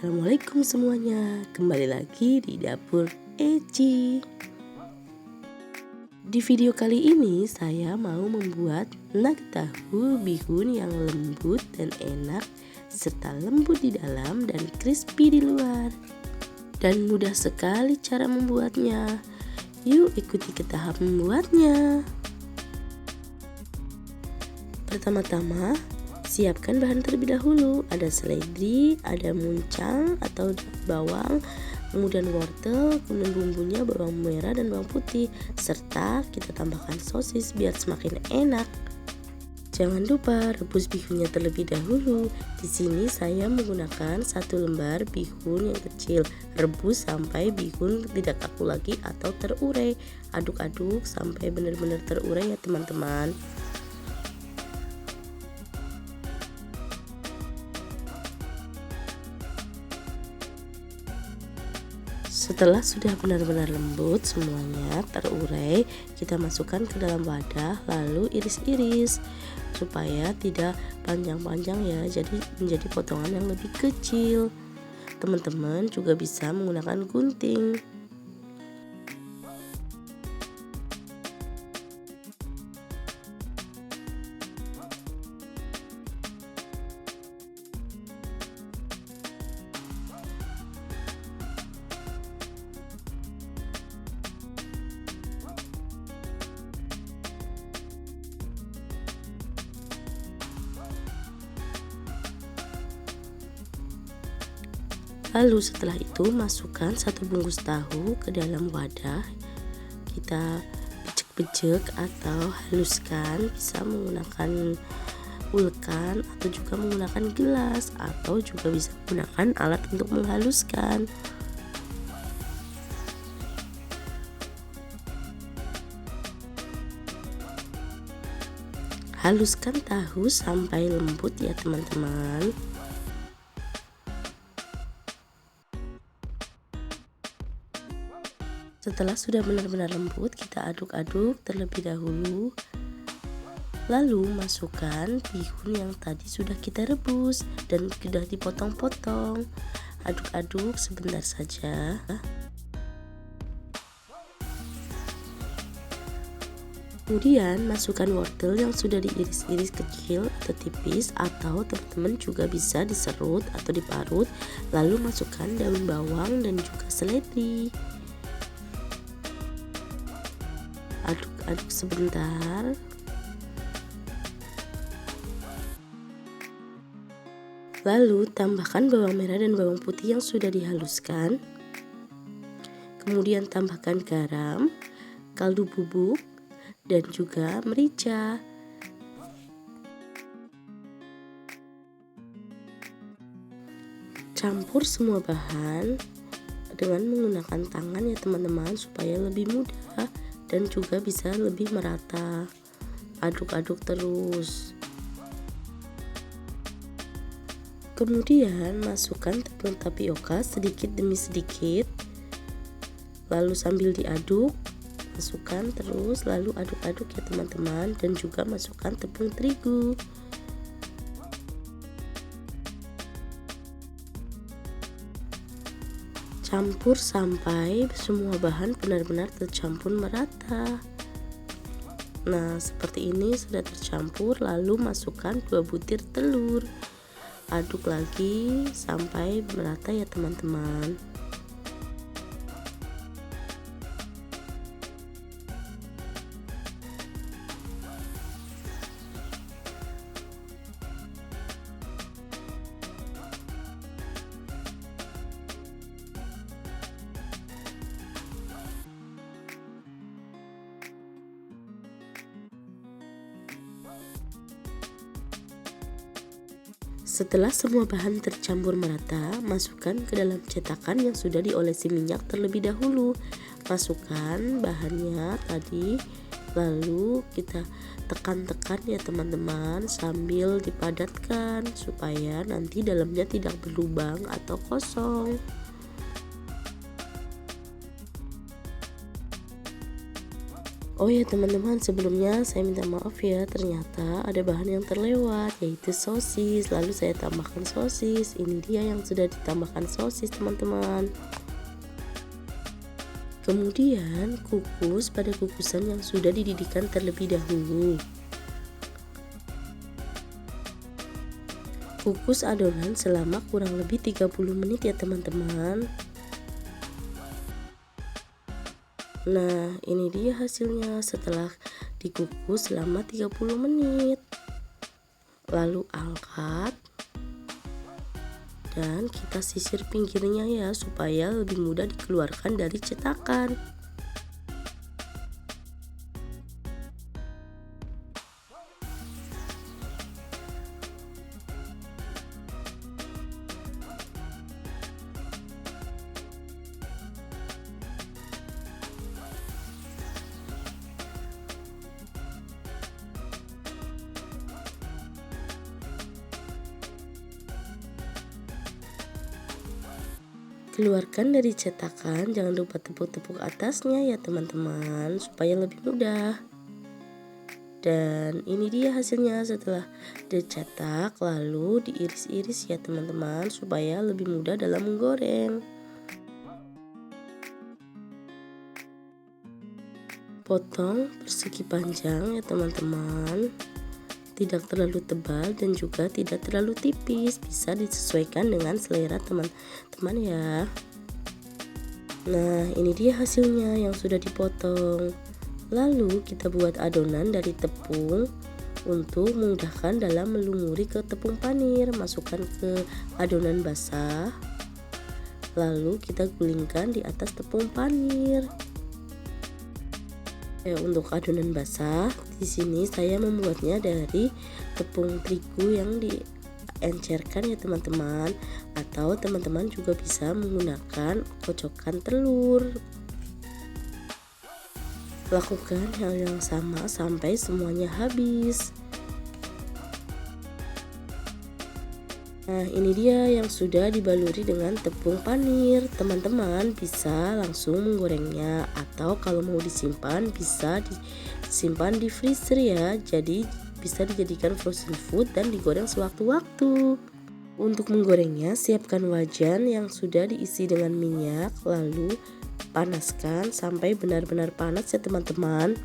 Assalamualaikum semuanya, kembali lagi di dapur Eci. Di video kali ini saya mau membuat nugget tahu bihun yang lembut dan enak, serta lembut di dalam dan crispy di luar. Dan mudah sekali cara membuatnya. Yuk ikuti ke tahap membuatnya. Pertama-tama, siapkan bahan terlebih dahulu. Ada seledri, ada muncang atau bawang, kemudian wortel, kemudian bumbunya bawang merah dan bawang putih, serta kita tambahkan sosis biar semakin enak. Jangan lupa rebus bihunnya terlebih dahulu. Di sini saya menggunakan 1 lembar bihun yang kecil. Rebus sampai bihun tidak kaku lagi atau terurai. Aduk-aduk sampai benar-benar terurai ya teman-teman. Setelah sudah benar-benar lembut semuanya terurai, kita masukkan ke dalam wadah lalu iris-iris supaya tidak panjang-panjang ya, jadi menjadi potongan yang lebih kecil. Teman-teman juga bisa menggunakan gunting. Lalu setelah itu masukkan 1 bungkus tahu ke dalam wadah. Kita pecek-pecek atau haluskan, bisa menggunakan ulkan atau juga menggunakan gelas atau juga bisa menggunakan alat untuk menghaluskan. Haluskan tahu sampai lembut ya teman-teman. Setelah sudah benar-benar lembut, kita aduk-aduk terlebih dahulu. Lalu masukkan bihun yang tadi sudah kita rebus dan sudah dipotong-potong. Aduk-aduk sebentar saja. Kemudian masukkan wortel yang sudah diiris-iris kecil atau tipis, atau teman-teman juga bisa diserut atau diparut. Lalu masukkan daun bawang dan juga seledri. Aduk-aduk sebentar. Lalu tambahkan bawang merah dan bawang putih yang sudah dihaluskan. Kemudian tambahkan garam, kaldu bubuk, dan juga merica. Campur semua bahan dengan menggunakan tangan ya teman-teman, supaya lebih mudah dan juga bisa lebih merata. Aduk-aduk terus. Kemudian masukkan tepung tapioka sedikit demi sedikit. Lalu sambil diaduk, masukkan terus, lalu aduk-aduk ya teman-teman, dan juga masukkan tepung terigu. Campur sampai semua bahan benar-benar tercampur merata. Nah, seperti ini sudah tercampur. Lalu masukkan 2 butir telur. Aduk lagi sampai merata ya teman-teman. Setelah semua bahan tercampur merata, masukkan ke dalam cetakan yang sudah diolesi minyak terlebih dahulu. Masukkan bahannya tadi, lalu kita tekan-tekan ya teman-teman sambil dipadatkan supaya nanti dalamnya tidak berlubang atau kosong. Oh ya teman-teman, sebelumnya saya minta maaf ya, ternyata ada bahan yang terlewat, yaitu sosis. Lalu saya tambahkan sosis. Ini dia yang sudah ditambahkan sosis teman-teman. Kemudian kukus pada kukusan yang sudah dididihkan terlebih dahulu. Kukus adonan selama kurang lebih 30 menit ya teman-teman. Nah, ini dia hasilnya setelah dikukus selama 30 menit. Lalu angkat dan kita sisir pinggirnya ya, supaya lebih mudah dikeluarkan dari cetakan. Keluarkan dari cetakan, jangan lupa tepuk-tepuk atasnya ya teman-teman, supaya lebih mudah. Dan ini dia hasilnya setelah dicetak, lalu diiris-iris ya teman-teman, supaya lebih mudah dalam menggoreng. Potong persegi panjang ya teman-teman, tidak terlalu tebal dan juga tidak terlalu tipis, bisa disesuaikan dengan selera teman-teman ya. Nah, ini dia hasilnya yang sudah dipotong. Lalu kita buat adonan dari tepung. Untuk memudahkan dalam melumuri ke tepung panir, masukkan ke adonan basah, lalu kita gulingkan di atas tepung panir. Untuk adonan basah, di sini saya membuatnya dari tepung terigu yang diencerkan ya teman-teman, atau teman-teman juga bisa menggunakan kocokan telur. Lakukan hal yang sama sampai semuanya habis. Nah, ini dia yang sudah dibaluri dengan tepung panir. Teman-teman bisa langsung menggorengnya, atau kalau mau disimpan bisa disimpan di freezer ya. Jadi bisa dijadikan frozen food dan digoreng sewaktu-waktu. Untuk menggorengnya, siapkan wajan yang sudah diisi dengan minyak, lalu panaskan sampai benar-benar panas ya teman-teman.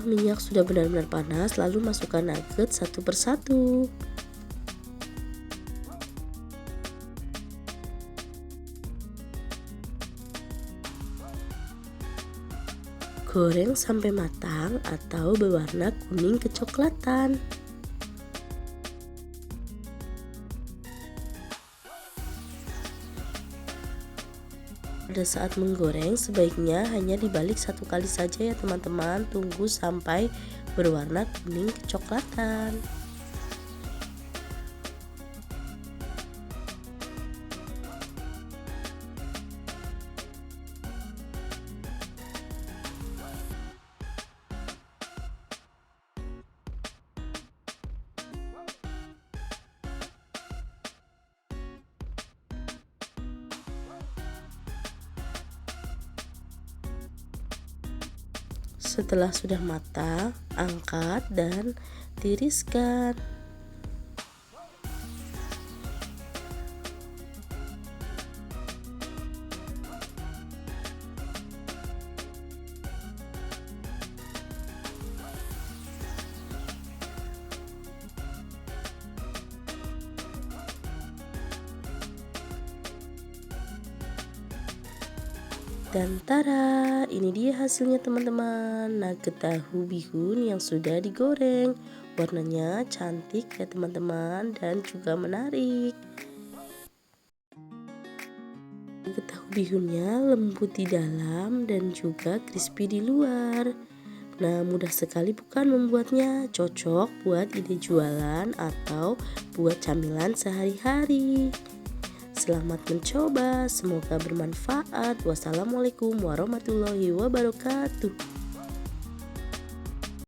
Minyak sudah benar-benar panas, lalu masukkan nugget satu persatu. Goreng sampai matang atau berwarna kuning kecoklatan. Pada saat menggoreng, sebaiknya hanya dibalik satu kali saja ya teman-teman. Tunggu sampai berwarna kuning kecoklatan. Setelah sudah matang, angkat dan tiriskan. Dan tada, ini dia hasilnya teman-teman, nugget tahu bihun yang sudah digoreng. Warnanya cantik ya teman-teman, dan juga menarik. Nugget tahu bihunnya lembut di dalam dan juga crispy di luar. Nah, mudah sekali bukan membuatnya, cocok buat ide jualan atau buat camilan sehari-hari. Selamat mencoba, semoga bermanfaat. Wassalamualaikum warahmatullahi wabarakatuh.